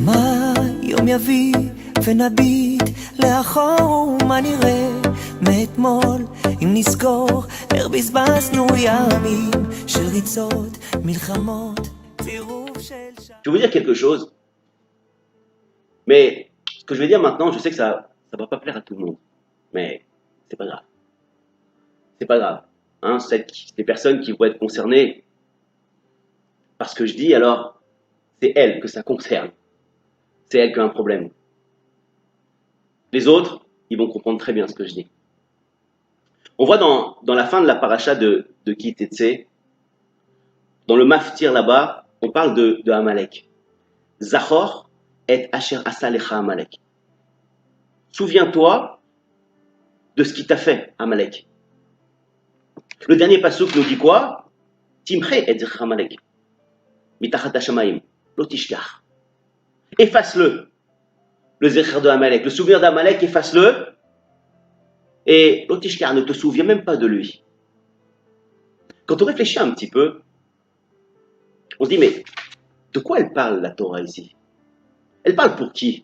מה יום יביא ונביט לאחור מה נראה מאתמול אם נזכור איך בזבזנו ימים של ריצות מלחמות צירוף של Je vais vous dire quelque chose, mais ce que je vais dire maintenant, je sais que ça va pas plaire à tout le monde, mais c'est pas grave. C'est pas grave. Hein, les personnes qui vont être concernées par ce que je dis, alors c'est elles que ça concerne. C'est elles qui ont un problème. Les autres, ils vont comprendre très bien ce que je dis. On voit dans la fin de la paracha de Ki Tetsé, dans le Maftir là-bas, on parle de Amalek. Zachor et Asher Asa Lecha Amalek. Souviens-toi de ce qui t'a fait, Amalek. Le dernier passouk nous dit quoi? Timche et Zechar Amalek. Mitachat Hashamaim. Lotishkar. Efface-le. Le Zechar de Amalek. Le souvenir d'Amalek, efface-le. Et Lotishkar, ne te souviens même pas de lui. Quand on réfléchit un petit peu, on se dit, mais de quoi elle parle, la Torah, ici? Elle parle pour qui?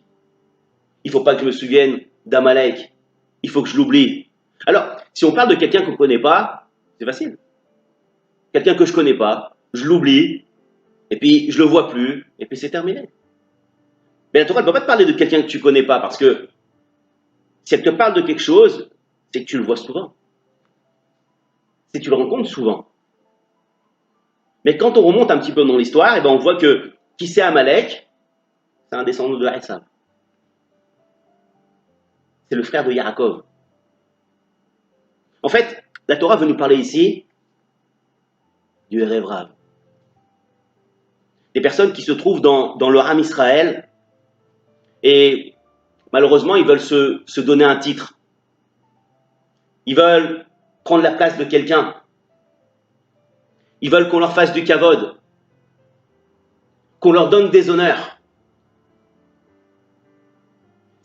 Il ne faut pas que je me souvienne d'Amalek. Il faut que je l'oublie. Alors, si on parle de quelqu'un qu'on ne connaît pas, c'est facile. Quelqu'un que je ne connais pas, je l'oublie, et puis je ne le vois plus, et puis c'est terminé. Mais la Torah ne peut pas te parler de quelqu'un que tu ne connais pas, parce que si elle te parle de quelque chose, c'est que tu le vois souvent. C'est que tu le rencontres souvent. Mais quand on remonte un petit peu dans l'histoire, eh ben on voit que qui c'est Amalek? C'est un descendant de Esav. C'est le frère de Yaakov. En fait, la Torah veut nous parler ici du Erev Rav. Des personnes qui se trouvent dans le Ham Israël et malheureusement, ils veulent se donner un titre. Ils veulent prendre la place de quelqu'un. Ils veulent qu'on leur fasse du kavod, qu'on leur donne des honneurs.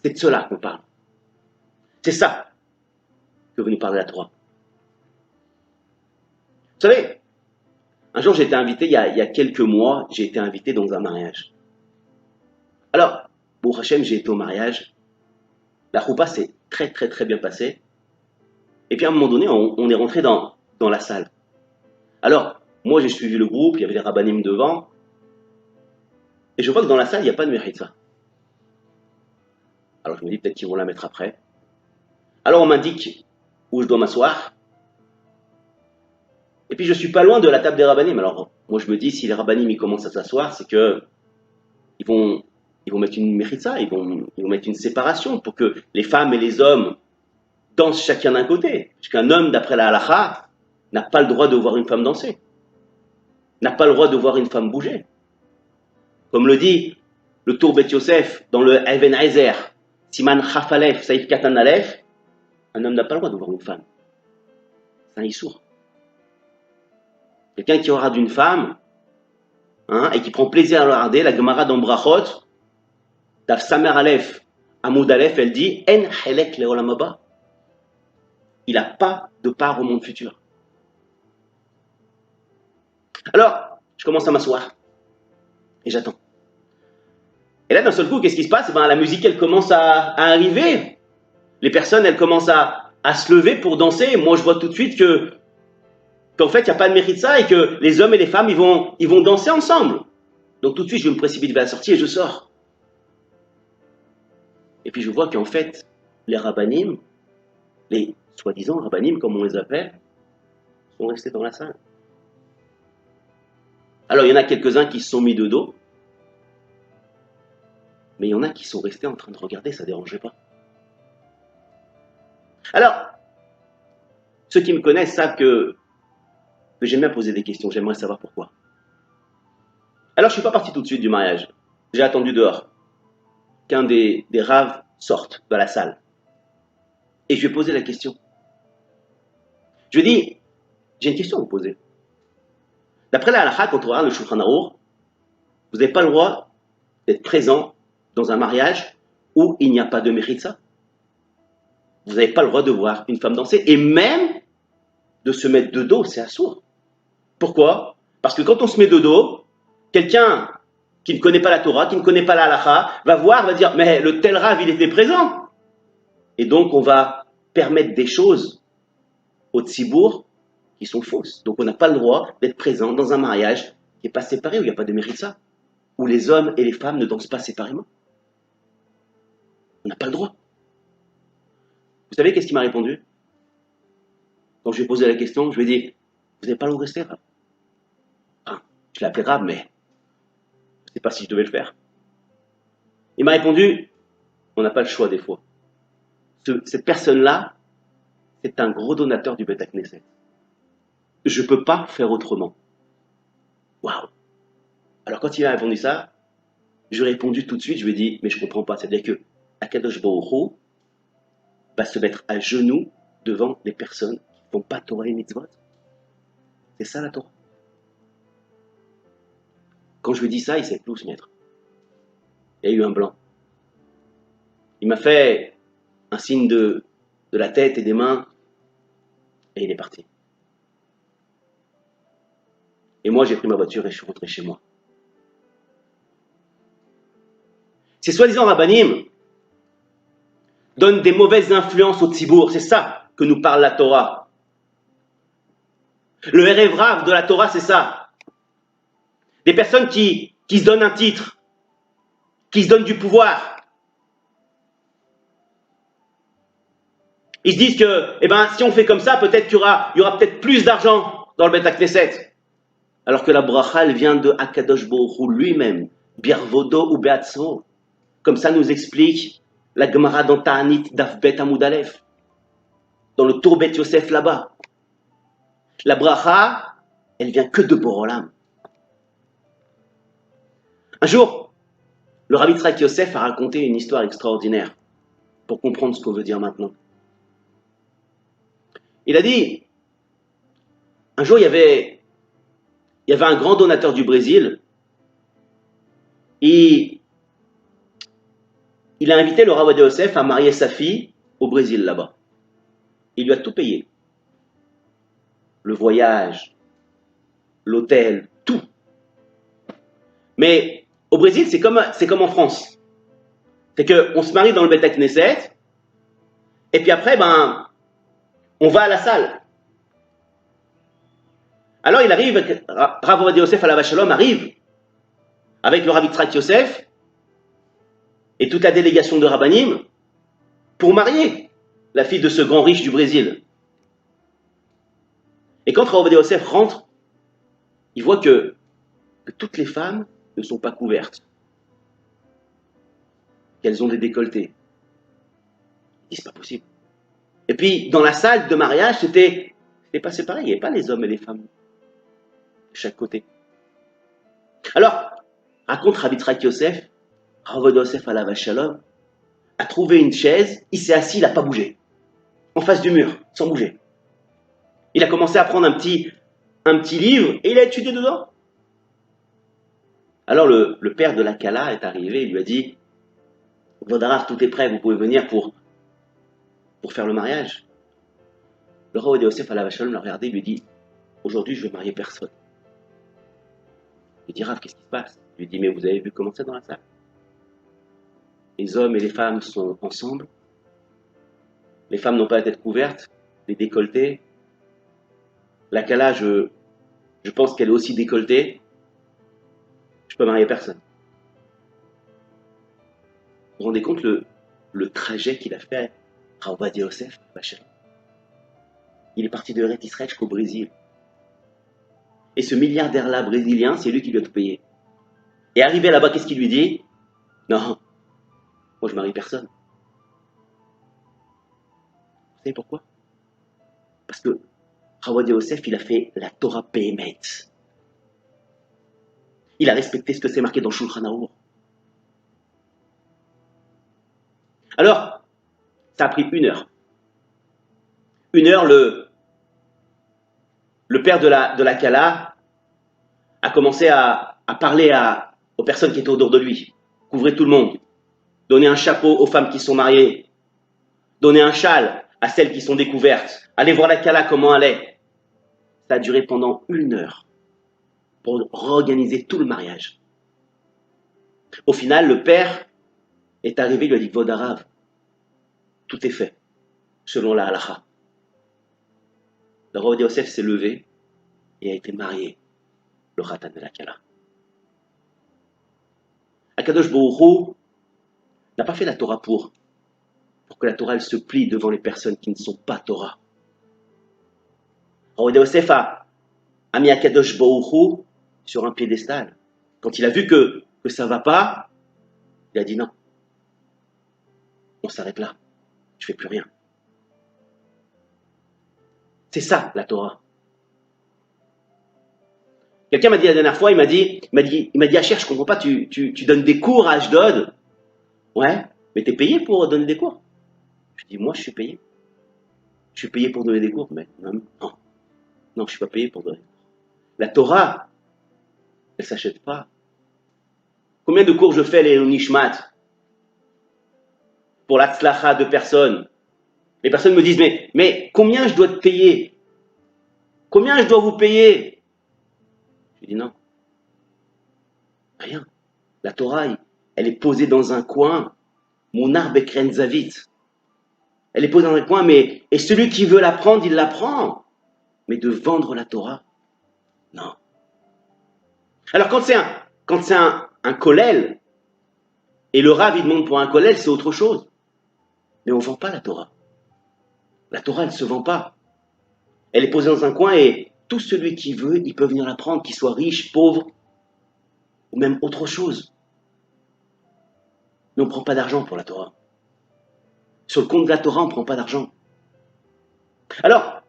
C'est de cela qu'on parle. C'est ça que veut nous parler la Torah. Vous savez, un jour j'ai été invité, il y a quelques mois, j'ai été invité dans un mariage. Alors, pour Hachem, j'ai été au mariage. La choupa s'est très très très bien passée. Et puis à un moment donné, on est rentré dans la salle. Alors, moi j'ai suivi le groupe, il y avait les rabbanim devant. Et je vois que dans la salle, il n'y a pas de méritza. Alors je me dis peut-être qu'ils vont la mettre après. Alors on m'indique où je dois m'asseoir. Et puis je suis pas loin de la table des rabbanim. Alors moi je me dis si les rabbanim ils commencent à s'asseoir, c'est que ils vont mettre une méritza, ils vont mettre une séparation pour que les femmes et les hommes dansent chacun d'un côté. Parce qu'un homme d'après la halakha n'a pas le droit de voir une femme danser. N'a pas le droit de voir une femme bouger. Comme le dit le Tour Bet Yosef dans le Even Ezer, Siman Chaf Alef, Saïf Katan Alef, un homme n'a pas le droit de voir une femme. C'est un issour. Quelqu'un qui regarde une femme, et qui prend plaisir à la regarder, la Gemara dans Brachot, Daf Samer Alef, Amoud Alef, elle dit En Helek Leolam Haba. Il n'a pas de part au monde futur. Alors, je commence à m'asseoir. Et j'attends. Et là, d'un seul coup, qu'est-ce qui se passe? La musique, elle commence à arriver. Les personnes, elles commencent à se lever pour danser. Moi, je vois tout de suite qu'en fait, il n'y a pas de mérite ça et que les hommes et les femmes, ils vont danser ensemble. Donc, tout de suite, je me précipite vers la sortie et je sors. Et puis, je vois qu'en fait, les rabbanim, les soi-disant rabbanim, comme on les appelle, sont restés dans la salle. Alors, il y en a quelques-uns qui se sont mis de dos. Mais il y en a qui sont restés en train de regarder, ça ne dérangeait pas. Alors, ceux qui me connaissent savent que j'aime bien poser des questions, j'aimerais savoir pourquoi. Alors, je ne suis pas parti tout de suite du mariage. J'ai attendu dehors qu'un des raves sorte de la salle. Et je lui ai posé la question. Je lui ai dit, j'ai une question à vous poser. D'après la halakha, quand on regarde le Shulchan Aruch, vous n'avez pas le droit d'être présent dans un mariage où il n'y a pas de méritza. Vous n'avez pas le droit de voir une femme danser et même de se mettre de dos, c'est assourd. Pourquoi? Parce que quand on se met de dos, quelqu'un qui ne connaît pas la Torah, qui ne connaît pas la halakha, va voir, va dire, mais le tel Rav, il était présent. Et donc, on va permettre des choses au tzibour qui sont fausses. Donc, on n'a pas le droit d'être présent dans un mariage qui n'est pas séparé, où il n'y a pas de mérite ça, où les hommes et les femmes ne dansent pas séparément. On n'a pas le droit. Vous savez qu'est-ce qu'il m'a répondu? Quand je lui ai posé la question, je lui ai dit, vous n'avez pas le droit de rester, Rav. Enfin, je l'ai appelé Rav, mais je ne sais pas si je devais le faire. Il m'a répondu, on n'a pas le choix des fois. Cette personne-là, c'est un gros donateur du Beth Knesset. Je ne peux pas faire autrement. Waouh! Alors quand il a répondu ça, je lui ai répondu tout de suite, je lui ai dit, mais je ne comprends pas. C'est-à-dire que Akadosh Baruch Hu va se mettre à genoux devant les personnes qui ne font pas Torah et Mitzvot. C'est ça la Torah. Quand je lui ai dit ça, il ne savait plus où se mettre. Il y a eu un blanc. Il m'a fait un signe de la tête et des mains, et il est parti. Et moi, j'ai pris ma voiture et je suis rentré chez moi. Ces soi-disant rabbanim donnent des mauvaises influences au tzibour. C'est ça que nous parle la Torah. Le Erev Rav de la Torah, c'est ça. Des personnes qui se donnent un titre, qui se donnent du pouvoir. Ils se disent que, si on fait comme ça, peut-être qu'il y aura peut-être plus d'argent dans le Beth Knesset. Alors que la bracha, elle vient de Akadosh Baruch Hu lui-même, Birvodo ou Beatzmo. Comme ça nous explique la Gemara dans Ta'anit Daf Bet Amud Aleph, dans le Tour Bet Yosef là-bas. La bracha, elle vient que de Borolam. Un jour, le Rabbi Tzrak Yosef a raconté une histoire extraordinaire pour comprendre ce qu'on veut dire maintenant. Il a dit, un jour il y avait un grand donateur du Brésil, et il a invité le Rav Ovadia Yosef à marier sa fille au Brésil là-bas. Il lui a tout payé. Le voyage, l'hôtel, tout. Mais au Brésil, c'est comme en France. C'est qu'on se marie dans le Beth Knesset, et puis après, on va à la salle. Alors il arrive, Rav Ovadia Yosef Alav Shalom arrive avec le Rabbi Tzrak Yosef et toute la délégation de Rabbanim pour marier la fille de ce grand riche du Brésil. Et quand Rav Ovadia Yosef rentre, il voit que toutes les femmes ne sont pas couvertes, qu'elles ont des décolletés. Il dit, c'est pas possible. Et puis, dans la salle de mariage, c'était pas séparé, il n'y avait pas les hommes et les femmes de chaque côté. Alors, raconte Rabbi Tzrak Yosef, Rav Ovadia Yosef Alav Shalom a trouvé une chaise, il s'est assis, il n'a pas bougé, en face du mur, sans bouger. Il a commencé à prendre un petit livre et il a étudié dedans. Alors le père de la Kala est arrivé, il lui a dit, Vodarav, tout est prêt, vous pouvez venir pour faire le mariage. Le Rav Ovadia Yosef Alav Shalom l'a regardé, il lui dit, aujourd'hui je vais marier personne. Il dit, Rav, qu'est-ce qui se passe? Il lui dit, mais vous avez vu comment c'est dans la salle? Les hommes et les femmes sont ensemble. Les femmes n'ont pas la tête couverte, les décolletés. La Kala, je pense qu'elle est aussi décolletée. Je peux marier personne. Vous vous rendez compte le trajet qu'il a fait à Rav Ovadia Yosef? Il est parti de Eretz Israël jusqu'au Brésil. Et ce milliardaire-là brésilien, c'est lui qui lui a tout payé. Et arrivé là-bas, qu'est-ce qu'il lui dit? Non, moi je marie personne. Vous savez pourquoi? Parce que Rav Ovadia Yosef, il a fait la Torah Behemet. Il a respecté ce que c'est marqué dans Shulchan Arour. Alors, ça a pris 1 heure. 1 heure, le père de la Kala a commencé à parler aux personnes qui étaient autour de lui, couvrir tout le monde, donner un chapeau aux femmes qui sont mariées, donner un châle à celles qui sont découvertes, aller voir la Kala comment elle est. Ça a duré pendant 1 heure pour organiser tout le mariage. Au final, le père est arrivé, il lui a dit, Vodarav, tout est fait, selon la halakha. Le roi Yosef s'est levé et a été marié, le Khatan de la Kala. Akadosh Baruch Hu n'a pas fait la Torah pour que la Torah elle se plie devant les personnes qui ne sont pas Torah. Le roi Yosef a mis Akadosh Baruch Hu sur un piédestal. Quand il a vu que ça ne va pas, il a dit non. On s'arrête là. Je ne fais plus rien. C'est ça, la Torah. Quelqu'un m'a dit la dernière fois, il m'a dit, Asher, je comprends pas, tu donnes des cours à Ashdod. Ouais, mais tu es payé pour donner des cours. Je dis, moi, je suis payé. Je suis payé pour donner des cours, mais non, je ne suis pas payé pour donner des cours. La Torah, elle ne s'achète pas. Combien de cours je fais les Nishmat pour l'Atzlacha de personnes? Les personnes me disent, mais combien je dois te payer? Combien je dois vous payer? Je dis non. Rien. La Torah, elle est posée dans un coin. Mon arbre Bekren Zavit. Elle est posée dans un coin, et celui qui veut la prendre, il la prend. Mais de vendre la Torah, non. Alors quand c'est un kollel, et le Rav il demande pour un kollel, c'est autre chose. Mais on ne vend pas la Torah. La Torah, elle ne se vend pas. Elle est posée dans un coin et tout celui qui veut, il peut venir la prendre, qu'il soit riche, pauvre, ou même autre chose. Mais on ne prend pas d'argent pour la Torah. Sur le compte de la Torah, on ne prend pas d'argent. Alors,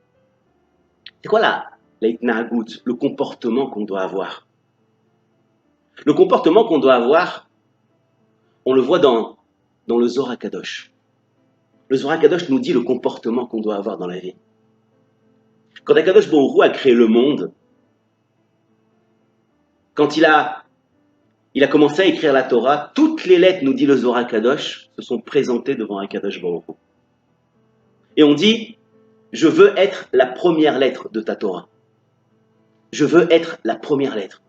c'est quoi la itna'agut, le comportement qu'on doit avoir? Le comportement qu'on doit avoir, on le voit dans le Zohar Kadosh. Le Zohar Kadosh nous dit le comportement qu'on doit avoir dans la vie. Quand Akadosh Baruch Hu a créé le monde, quand il a commencé à écrire la Torah, toutes les lettres, nous dit le Zohar Kadosh, se sont présentées devant Akadosh Baruch Hu. Et on dit, je veux être la première lettre de ta Torah. Je veux être la première lettre.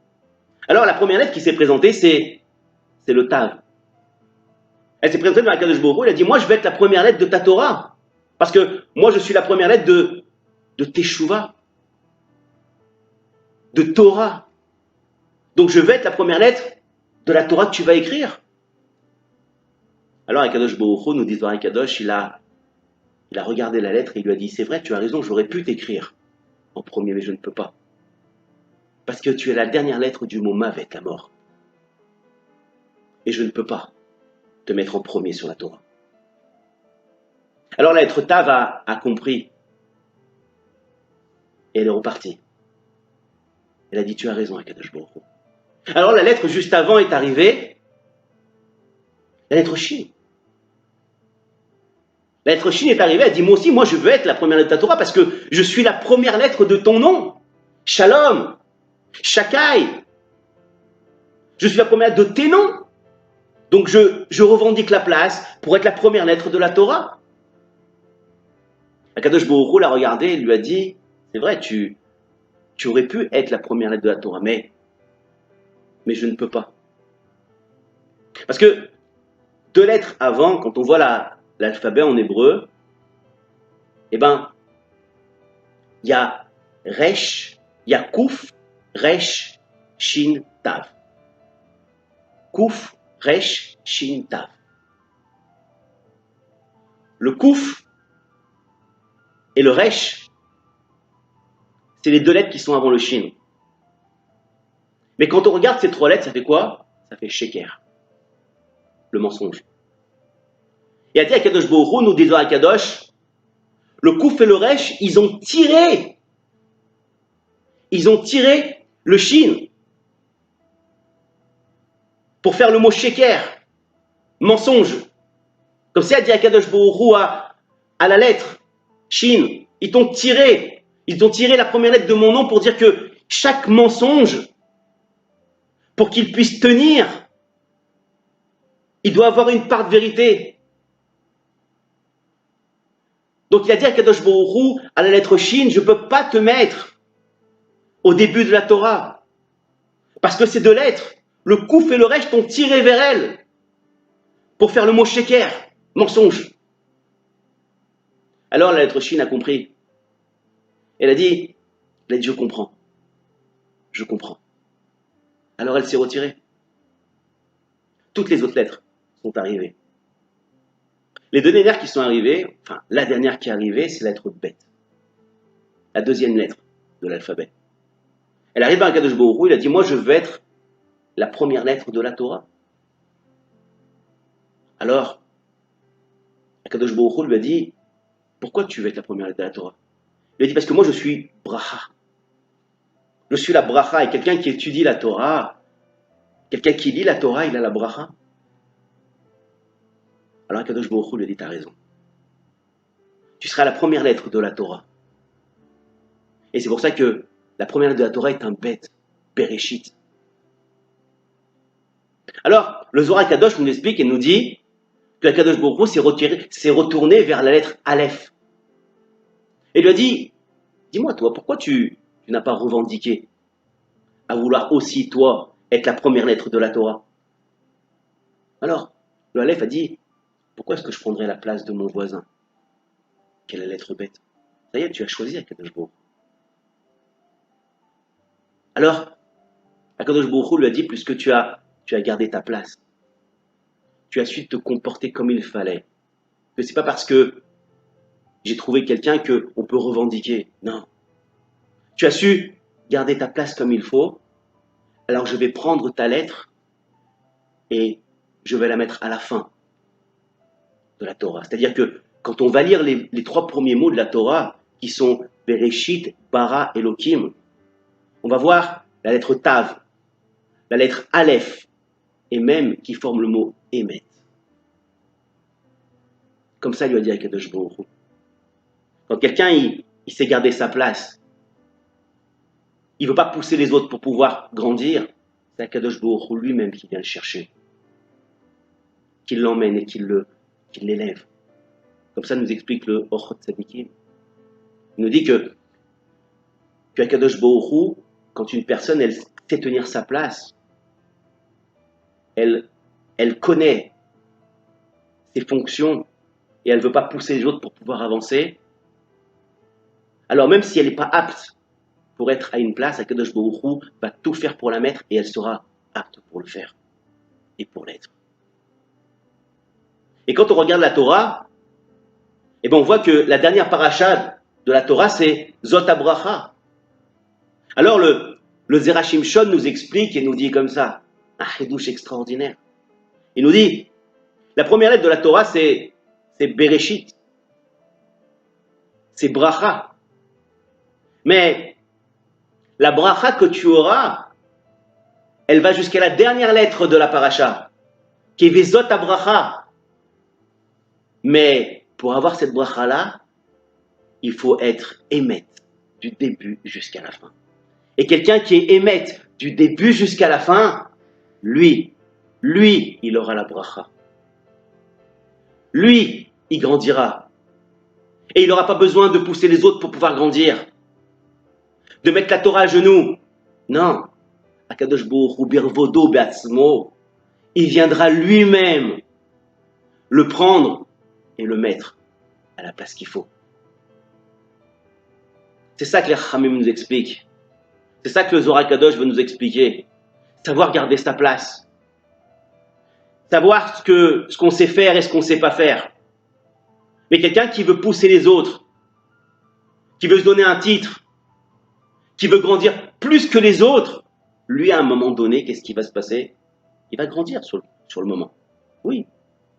Alors la première lettre qui s'est présentée, c'est le Tav. Elle s'est présentée devant Akadosh Baruch Hu, elle a dit, moi je veux être la première lettre de ta Torah. Parce que moi je suis la première lettre de Teshuvah, de Torah. Donc je vais être la première lettre de la Torah que tu vas écrire. Alors Akadosh Baruch Hu, nous dit Zohar Kadosh, il a regardé la lettre et il lui a dit, c'est vrai, tu as raison, j'aurais pu t'écrire en premier, mais je ne peux pas. Parce que tu es la dernière lettre du mot Mavet, la mort. Et je ne peux pas te mettre en premier sur la Torah. Alors la lettre Tav a compris. Et elle est repartie. Elle a dit, tu as raison, Akadosh Baruch Hu. Alors la lettre juste avant est arrivée, la lettre Shin. La lettre Shin est arrivée, elle dit, moi aussi, moi je veux être la première lettre de ta Torah parce que je suis la première lettre de ton nom. Shalom, Shakai. Je suis la première lettre de tes noms. Donc je revendique la place pour être la première lettre de la Torah. Akadosh Baruch Hu l'a regardé et lui a dit, c'est vrai, tu aurais pu être la première lettre de la Torah, mais je ne peux pas. Parce que 2 lettres avant, quand on voit l'alphabet en hébreu, eh ben, il y a Resh, il y a Kouf, Resh, Shin, Tav. Kouf, Resh, Shin, Tav. Le Kouf et le Resh, c'est les 2 lettres qui sont avant le Shin. Mais quand on regarde ces 3 lettres, ça fait quoi? Ça fait Sheker, le mensonge. Et à dire Akadosh Baruch Hu, nous disons à Kadosh, le Kouf et le Resh, ils ont tiré le Shin pour faire le mot Sheker, mensonge. Comme si à dire Akadosh Baruch Hu à la lettre Shin, ils t'ont tiré la première lettre de mon nom pour dire que chaque mensonge, pour qu'il puisse tenir, il doit avoir une part de vérité. Donc il a dit à Kadosh Baruch Hu, à la lettre Shin, je ne peux pas te mettre au début de la Torah. Parce que ces 2 lettres, Le Kouf et le Resh t'ont tiré vers elle pour faire le mot sheker, mensonge. Alors la lettre Shin a compris. Elle a dit, je comprends. Je comprends. Alors elle s'est retirée. Toutes les autres lettres sont arrivées. Les deux dernières qui sont arrivées, enfin la dernière qui est arrivée, c'est la lettre Bet. La deuxième lettre de l'alphabet. Elle arrive à Akadosh Baruch Hu, il a dit, moi je veux être la première lettre de la Torah. Alors, Akadosh Baruch Hu lui a dit, pourquoi tu veux être la première lettre de la Torah? Il lui a dit, parce que moi je suis bracha. Je suis la bracha, et quelqu'un qui étudie la Torah, quelqu'un qui lit la Torah, il a la bracha. Alors Akadosh Baruch Hu lui a dit, t'as raison. Tu seras la première lettre de la Torah. Et c'est pour ça que la première lettre de la Torah est un bête, Bereshit. Alors, le Zohar Kadosh nous explique et nous dit que Akadosh Baruch Hu s'est retourné vers la lettre Aleph. Et lui a dit, dis-moi toi, pourquoi tu n'as pas revendiqué à vouloir aussi, toi, être la première lettre de la Torah? Alors, le Aleph a dit, pourquoi est-ce que je prendrais la place de mon voisin? Quelle est la lettre bête? Ça y est, tu as choisi Akadosh Baruch Hu. Alors, Akadosh Baruch Hu lui a dit, puisque tu as gardé ta place, tu as su te comporter comme il fallait, que c'est pas parce que j'ai trouvé quelqu'un qu'on peut revendiquer. Non. Tu as su garder ta place comme il faut, alors je vais prendre ta lettre et je vais la mettre à la fin de la Torah. C'est-à-dire que quand on va lire les trois premiers mots de la Torah, qui sont Bereshit, Bara, Elohim, on va voir la lettre Tav, la lettre Aleph, et même qui forme le mot Emet. Comme ça, il lui a dit Akadosh Baruch Hu. Quand quelqu'un il sait garder sa place, il ne veut pas pousser les autres pour pouvoir grandir, c'est Akadosh Baruch Hu lui-même qui vient le chercher, qui l'emmène et qui l'élève. Comme ça nous explique le Ochot Tzadikim. Il nous dit que Akadosh Baruch Hu, quand une personne elle sait tenir sa place, elle connaît ses fonctions et elle ne veut pas pousser les autres pour pouvoir avancer, alors même si elle n'est pas apte pour être à une place, Akadosh Baruch Hu va tout faire pour la mettre et elle sera apte pour le faire et pour l'être. Et quand on regarde la Torah, eh ben on voit que la dernière paracha de la Torah, c'est Zot HaBracha. Alors le Zerachim Shon nous explique et nous dit comme ça, un chidouche extraordinaire. Il nous dit, la première lettre de la Torah, c'est Bereshit. C'est Bracha. Mais la Bracha que tu auras, elle va jusqu'à la dernière lettre de la paracha, qui est Vezot HaBracha. Mais pour avoir cette Bracha-là, il faut être émet du début jusqu'à la fin. Et quelqu'un qui est émet du début jusqu'à la fin, lui, il aura la Bracha. Lui, il grandira. Et il n'aura pas besoin de pousser les autres pour pouvoir grandir. De mettre la Torah à genoux. Non. Akadosh Baruch Hu birvodo be'atzmo. Il viendra lui-même le prendre et le mettre à la place qu'il faut. C'est ça que les Chachamim nous expliquent. C'est ça que le Zohar Kadosh veut nous expliquer. Savoir garder sa place. Savoir ce qu'on sait faire et ce qu'on ne sait pas faire. Mais quelqu'un qui veut pousser les autres, qui veut se donner un titre, qui veut grandir plus que les autres, lui, à un moment donné, qu'est-ce qui va se passer? Il va grandir sur le moment. Oui,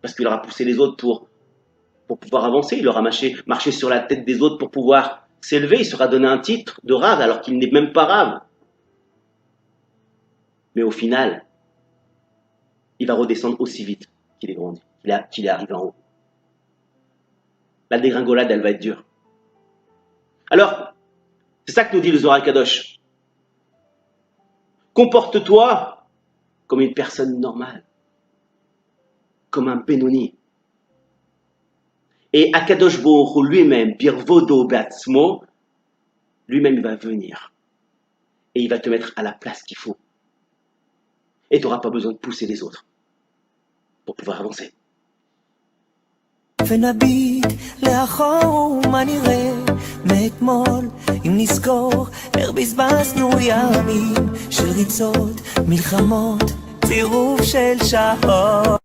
parce qu'il aura poussé les autres pour pouvoir avancer, il aura marché sur la tête des autres pour pouvoir s'élever, il sera donné un titre de rave alors qu'il n'est même pas rave. Mais au final, il va redescendre aussi vite qu'il est grandi, qu'il est arrivé en haut. La dégringolade, elle va être dure. Alors, c'est ça que nous dit le Zohar Kadosh. Comporte-toi comme une personne normale, comme un Benoni. Et Akadosh Baruch Hu lui-même, Birvodo Be'atzmo, lui-même il va venir. Et il va te mettre à la place qu'il faut. Et tu n'auras pas besoin de pousser les autres pour pouvoir avancer. ונביט לאחור מה נראה מאתמול אם נזכור איך בזבזנו ימים של ריצות, מלחמות, צירוף של שעות